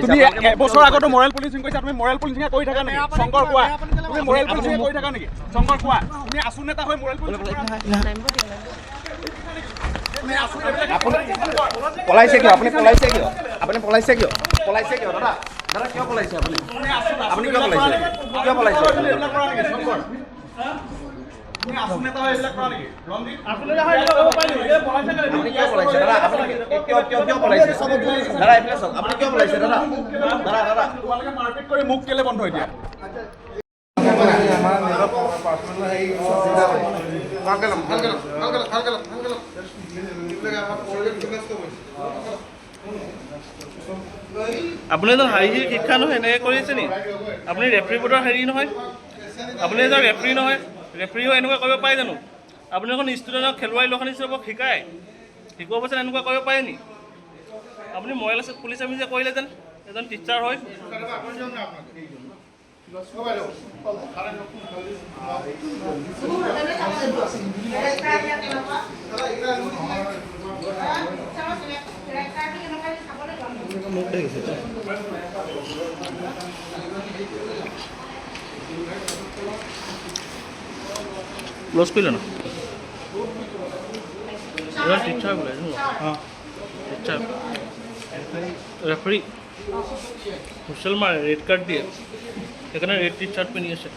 তুমি এবছৰ আগতো মৰেল পুলিচিং কৈছা, তুমি মৰেল পুলিচিঙে কৰি থাকা নেকি? শংকৰ কোৱা, তুমি মৰেল পুলিচিঙে কৰি থাকা নেকি? শংকৰ কোৱা, তুমি আছু নেতা হৈ মৰেল পুলিচিং পলাইছে কিয়? আপুনি পলাইছে কিয়? আপুনি পলাইছে কিয়? পলাইছে কিয় দাদা? দাদা কিয় পলাইছে আপুনি? আপুনি কিয় পলাইছে? কিয় পলাইছে? তুমি আছু নেতা হৈ এইবিলাক কৰা নেকি? আপুনি কিয় পলাইছে দাদা? আপুনি কিয় পলাইছে? দাদা এইফালে চাওক, আপুনি কিয় পলাইছে দাদা? দাদা দাদা তোমালোকে মাৰপিট কৰি মোক কেলে বন্ধ এতিয়া? আপুনি এজন শাৰীৰিক শিক্ষা নহয় এনেকৈ কৰিছে নি? আপুনি ৰেফ্ৰি বোৰ্ডৰ হেৰি নহয়, আপুনি এজন ৰেফ্ৰি নহয়, ৰেফ্ৰি হৈ এনেকুৱা কৰিব পাৰে জানো? আপুনি এখন ষ্টুডেণ্টক খেলুৱৈ ল'ৰা হিচাপে শিকায়, শিকোৱাৰ পাছত এনেকুৱা কৰিব পাৰে নি? আপুনি মৰেল পুলিচ আমি যে কৰিলে যেন এজন টিচাৰ হয়। ক্লোজ কৰিলে না টিচাৰ বোলে টিচাৰ ৰেফাৰী হুইচেল মাৰে, ৰেড কাৰ্ড দিয়ে, সেইকাৰণে ৰেড টি চাৰ্ট পিন্ধি আছে।